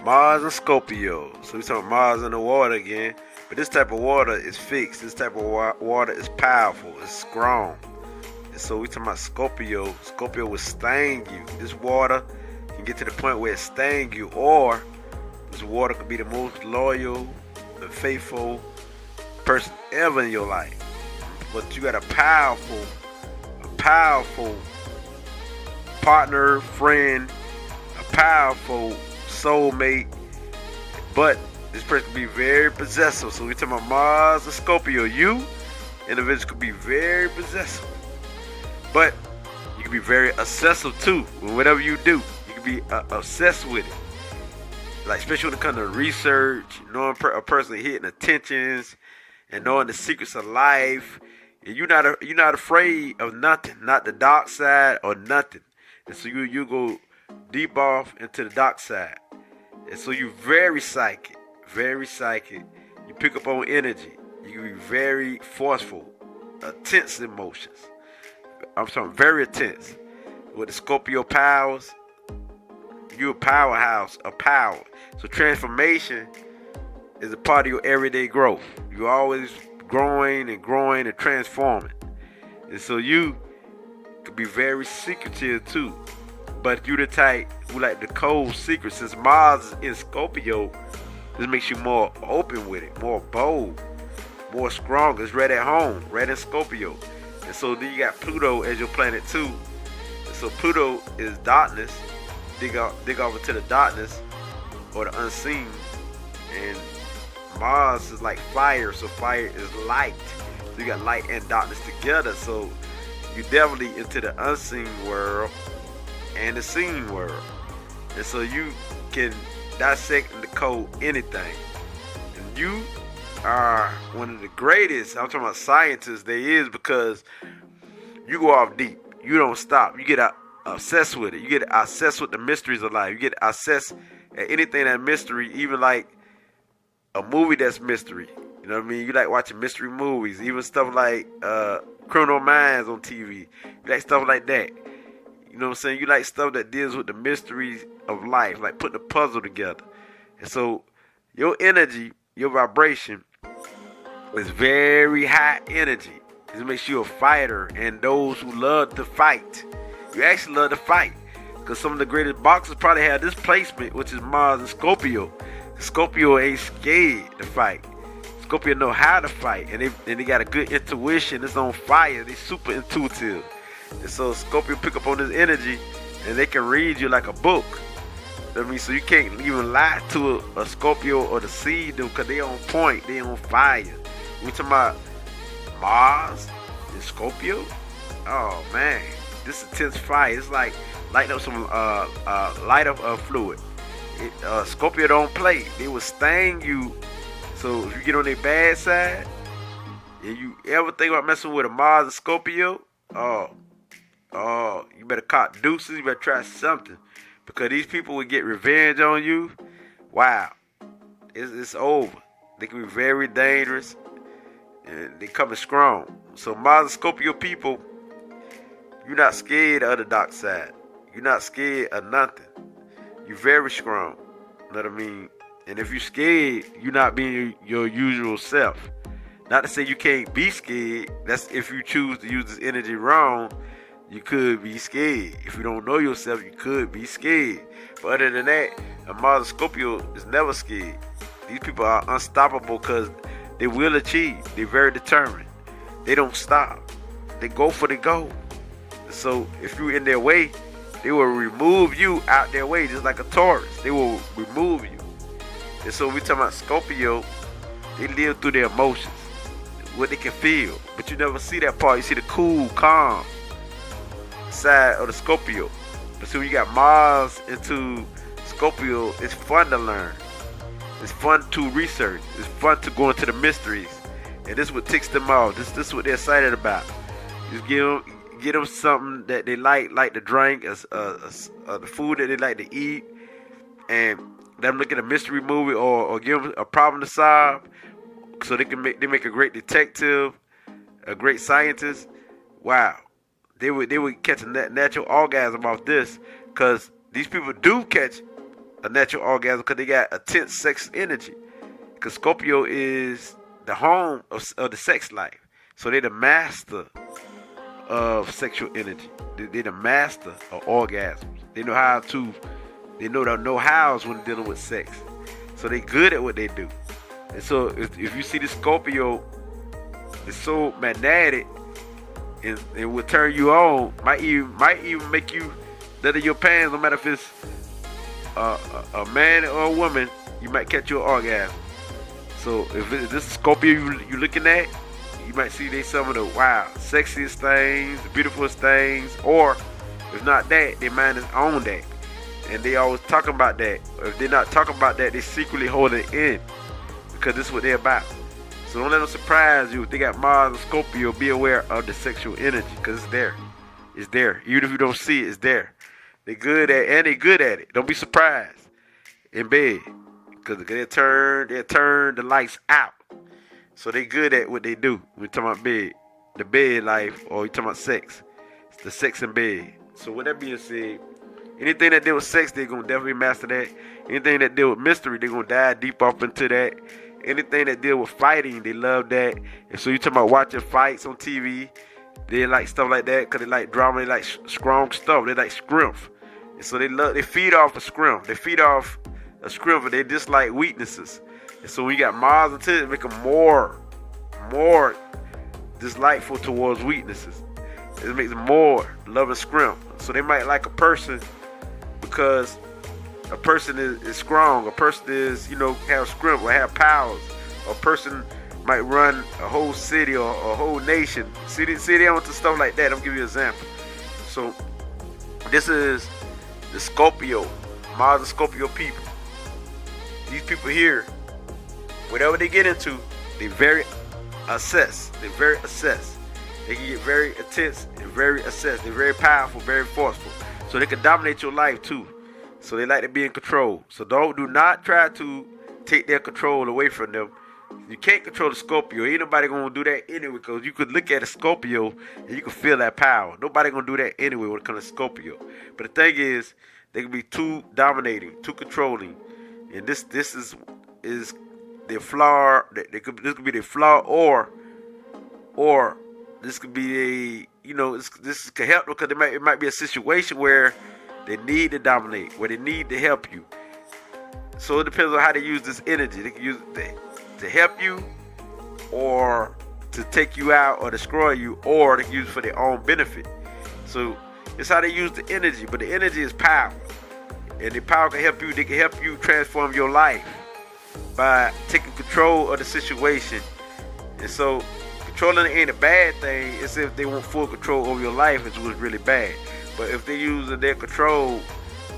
Mars and Scorpio. So we talking Mars in the water again. But this type of water is fixed. This type of water is powerful. It's strong. And so we talking about Scorpio. Scorpio will sting you. This water can get to the point where it sting you, or this water could be the most loyal, the faithful person ever in your life. But you got a powerful partner, friend, a powerful soulmate, but this person can be very possessive. So we're talking about Mars and Scorpio. You, individuals, could be very possessive, but you can be very obsessive too. Whatever you do, you can be obsessed with it. Like, especially when it comes to research, knowing a person's hidden intentions, and knowing the secrets of life. And you're not afraid of nothing, not the dark side or nothing. And so you go deep off into the dark side. And so you're very psychic. You pick up on energy. You can be very forceful, intense emotions. I'm talking very intense. With the Scorpio powers, you're a powerhouse of power. So transformation is a part of your everyday growth. You're always growing and transforming. And so you could be very secretive too. But you the type who like the cold secrets. Since Mars is in Scorpio, this makes you more open with it, more bold, more strong. It's right at home, right in Scorpio. And so then you got Pluto as your planet too. And so Pluto is darkness. Dig off into the darkness or the unseen. And Mars is like fire, so fire is light. So you got light and darkness together. So you definitely into the unseen world and the seen world. And so you can dissect and decode anything. And you are one of the greatest, I'm talking about scientists there is, because you go off deep. You don't stop. You get obsessed with it. You get obsessed with the mysteries of life. You get obsessed at anything that mystery, even like a movie that's mystery. You know what I mean? You like watching mystery movies, even stuff like Criminal Minds on TV. You like stuff like that. You know what I'm saying? You like stuff that deals with the mysteries of life, like putting a puzzle together. And so your energy, your vibration is very high energy. It makes you a fighter, and those who love to fight. You actually love to fight, because some of the greatest boxers probably have this placement, which is Mars and Scorpio. Scorpio ain't scared to fight. Scorpio know how to fight, and they got a good intuition. It's on fire. They super intuitive. And so Scorpio pick up on this energy, and they can read you like a book. I mean, so you can't even lie to a Scorpio or deceive them, because they on point. They on fire. We talking about Mars and Scorpio. Oh man, this intense fire. It's like lighting up some light up fluid. Scorpio don't play. They will sting you. So if you get on their bad side, and you ever think about messing with a Mars and Scorpio, you better cop deuces. You better try something, because these people will get revenge on you. Wow, it's over. They can be very dangerous, and they coming strong. So Mars and Scorpio people, you're not scared of the dark side. You're not scared of nothing. You're very strong. You know what I mean? And if you're scared, you're not being your usual self. Not to say you can't be scared. That's if you choose to use this energy wrong, you could be scared. If you don't know yourself, you could be scared. But other than that, a Mars and Scorpio is never scared. These people are unstoppable because they will achieve. They're very determined. They don't stop. They go for the goal. So if you're in their way, they will remove you out their way, just like a Taurus. They will remove you. And so we talking about Scorpio, they live through their emotions, what they can feel. But you never see that part. You see the cool, calm side of the Scorpio. But so when you got Mars into Scorpio, it's fun to learn. It's fun to research. It's fun to go into the mysteries. And this is what ticks them off. This is what they're excited about. Just get them something that they like to drink, the food that they like to eat, and them look at a mystery movie or give them a problem to solve, so they make a great detective, a great scientist. Wow, they would catch a natural orgasm off this, because these people do catch a natural orgasm because they got intense sex energy. Because Scorpio is the home of the sex life. So they're the master of sexual energy. They're the master of orgasms. They know how to, they know the know-hows when dealing with sex. So they're good at what they do. And so if you see the Scorpio, it's so magnetic and it will turn you on. Might even make you nut in your pants, no matter if it's a man or a woman, you might catch your orgasm. So if this is Scorpio you looking at, you might see they some of the sexiest things, the beautifulest things, or if not that, their mind is on that. And they always talking about that. If they're not talking about that, they secretly hold it in. Because this is what they're about. So don't let them surprise you. If they got Mars and Scorpio, be aware of the sexual energy. Because it's there. It's there. Even if you don't see it, it's there. They're good at it, and they're good at it. Don't be surprised in bed. Because they'll turn the lights out. So they good at what they do. We're talking about bed. The bed life, or you talking about sex. It's the sex in bed. So with that being said, anything that deal with sex, they're going to definitely master that. Anything that deal with mystery, they're going to dive deep off into that. Anything that deal with fighting, they love that. And so you talking about watching fights on TV, they like stuff like that because they like drama, they like strong stuff, they like scrimp. And so they feed off a scrimp. They feed off a scrimp, but they dislike weaknesses. And so when you got Mars into it, make them more dislikeful towards weaknesses. It makes them more love and scrimp. So they might like a person because a person is strong. A person is, have scrimp or have powers. A person might run a whole city or a whole nation. See, they onto stuff like that. I'll give you an example. So this is the Scorpio, Mars and Scorpio people. These people here, whatever they get into, they very assess. They very assess. They can get very intense and very assess. They're very powerful, very forceful. So they can dominate your life too. So they like to be in control. So do not try to take their control away from them. You can't control the Scorpio. Ain't nobody gonna do that anyway, because you could look at a Scorpio and you can feel that power. Nobody gonna do that anyway when it comes to Scorpio. But the thing is, they can be too dominating, too controlling. And this is their flaw. This could be their flaw, or this could be this could help because it might be a situation where they need to dominate, where they need to help you. So it depends on how they use this energy. They can use it to help you, or to take you out or destroy you, or they can use it for their own benefit. So it's how they use the energy, but the energy is power. And the power can help you. They can help you transform your life by taking control of the situation. And so controlling ain't a bad thing. It's if they want full control over your life, it's what's really bad. But if they use their control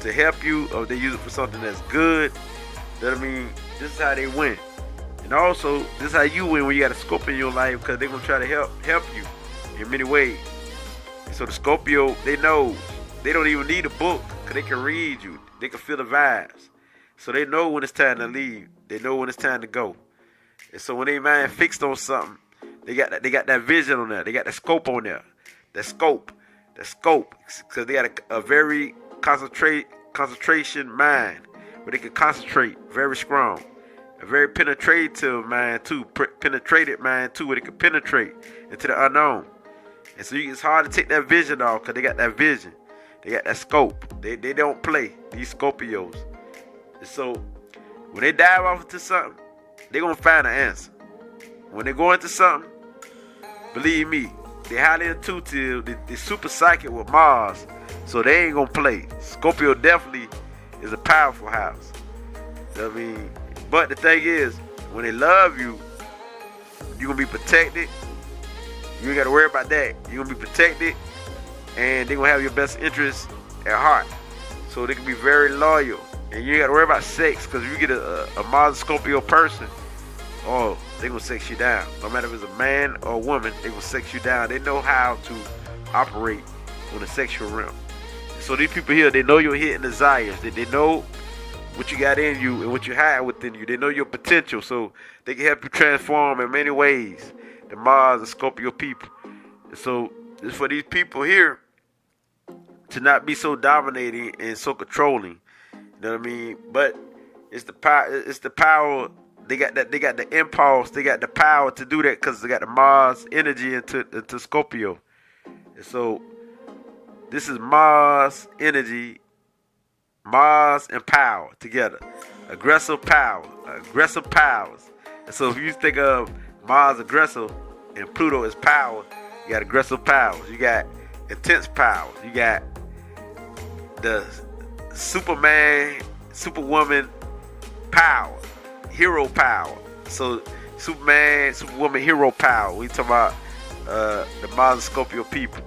to help you, or they use it for something that's good, that this is how they win. And also, this is how you win when you got a Scorpio in your life, because they're gonna try to help you in many ways. And so the Scorpio, they know they don't even need a book, because they can read you. They can feel the vibes. So they know when it's time to leave. They know when it's time to go. And so when they mind fixed on something, they got that vision on there. They got that scope on there. That scope. Because they got a very concentration mind, where they can concentrate very strong. A very penetrative mind too. Penetrated mind too, where they can penetrate into the unknown. And so it's hard to take that vision off, because they got that vision. They got that scope. They don't play, these Scorpios. And so when they dive off into something, they're going to find an answer. When they go into something, believe me, they're highly intuitive. They're super psychic with Mars. So they ain't going to play. Scorpio definitely is a powerful house. But the thing is, when they love you, you're going to be protected. You ain't got to worry about that. You're going to be protected. And they're going to have your best interests at heart. So they can be very loyal. And you ain't got to worry about sex, because if you get a Mars Scorpio person, they're going to sex you down. No matter if it's a man or a woman, they're going to sex you down. They know how to operate on the sexual realm. So these people here, they know your hidden desires. They know what you got in you and what you have within you. They know your potential. So they can help you transform in many ways. The Mars and Scorpio people. And so it's for these people here to not be so dominating and so controlling. You know what I mean? But it's the power. It's the power. They got that. They got the impulse. They got the power to do that because they got the Mars energy into Scorpio. And so this is Mars energy, Mars and power together. Aggressive power, aggressive powers. And so if you think of Mars aggressive and Pluto is power, you got aggressive powers. You got intense powers. You got the Superman, Superwoman power, hero power. So Superman, Superwoman, hero power. We talking about the Mars and Scorpio people.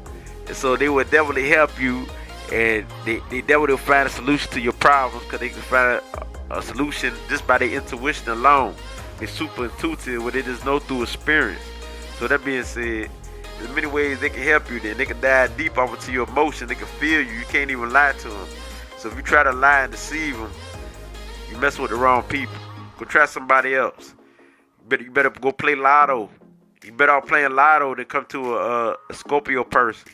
And so they will definitely help you, and they definitely will find a solution to your problems because they can find a solution just by their intuition alone. They're super intuitive, where they just know through experience. So that being said, there's many ways they can help you. Then they can dive deep off into your emotion. They can feel you. You can't even lie to them. So if you try to lie and deceive them, you mess with the wrong people. Go try somebody else. You better go play lotto. You better off playing lotto than come to a Scorpio person.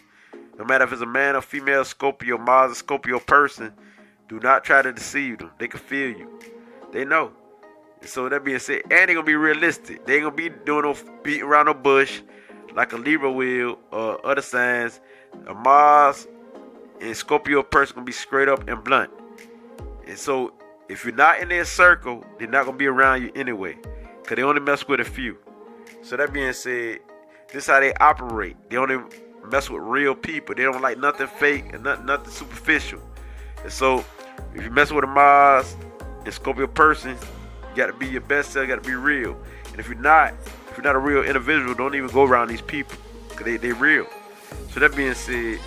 No matter if it's a man or female Scorpio, Mars or Scorpio person, do not try to deceive them. They can feel you. They know. So that being said, and they're going to be realistic. They ain't going to be doing no beating around no bush like a Libra will or other signs. A Mars and Scorpio person going to be straight up and blunt. And so if you're not in their circle, they're not going to be around you anyway, because they only mess with a few. So that being said, this is how they operate. They only mess with real people. They don't like nothing fake and nothing superficial. And so if you mess with a Mars and Scorpio person, you got to be your best self. You got to be real. And if you're not a real individual, don't even go around these people, because they real. So that being said,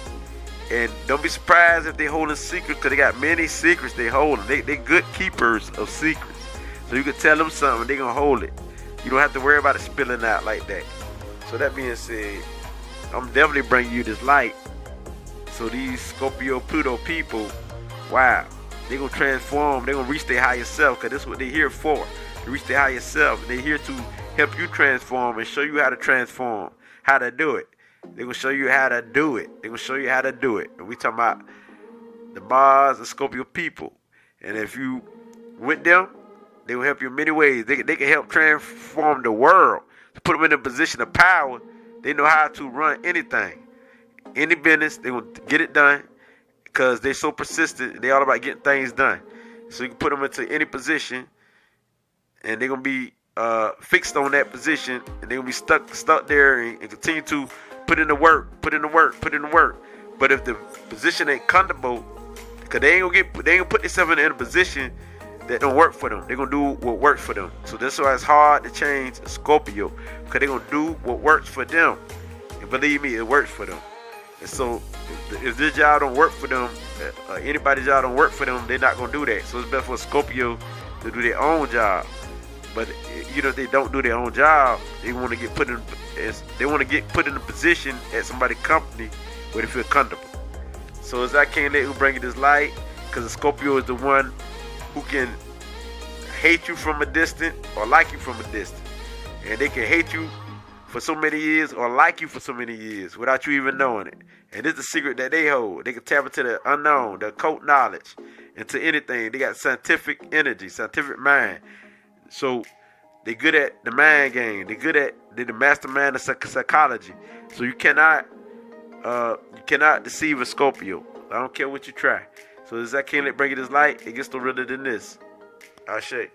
and don't be surprised if they holding secrets, because they got many secrets they holding. They good keepers of secrets. So you can tell them something, they gonna hold it. You don't have to worry about it spilling out like that. So that being said, I'm definitely bringing you this light. So these Scorpio Pluto people, wow, they gonna transform. They gonna reach their higher self, because that's what they're here for. To reach their higher self. They're here to help you transform and show you how to transform, how to do it. They're gonna show you how to do it. They're gonna show you how to do it. And we talking about the Mars and Scorpio people. And if you with them, they will help you in many ways. They can help transform the world, to put them in a position of power. They know how to run anything, any business. They will get it done because they're so persistent. They're all about getting things done. So you can put them into any position, and they're gonna be fixed on that position, and they're gonna be stuck there and continue to put in the work. But if the position ain't comfortable, because they ain't gonna put themselves in a position that don't work for them. They're gonna do what works for them. So that's why it's hard to change a Scorpio, because they're gonna do what works for them. And believe me, it works for them. And so if this job don't work for them, anybody's job don't work for them, they're not gonna do that. So it's better for a Scorpio to do their own job. But if they don't do their own job, they want to get put in a position at somebody's company where they feel comfortable. So it's I can't let who bring you this light, because the Scorpio is the one who can hate you from a distance or like you from a distance. And they can hate you for so many years or like you for so many years without you even knowing it. And this is the secret that they hold. They can tap into the unknown, the occult knowledge, into anything. They got scientific energy, scientific mind. So they're good at the mind game. They're the mastermind of psychology. So you cannot deceive a Scorpio. I don't care what you try. So as I can't let bring you this light, it gets no realer than this. Ashe.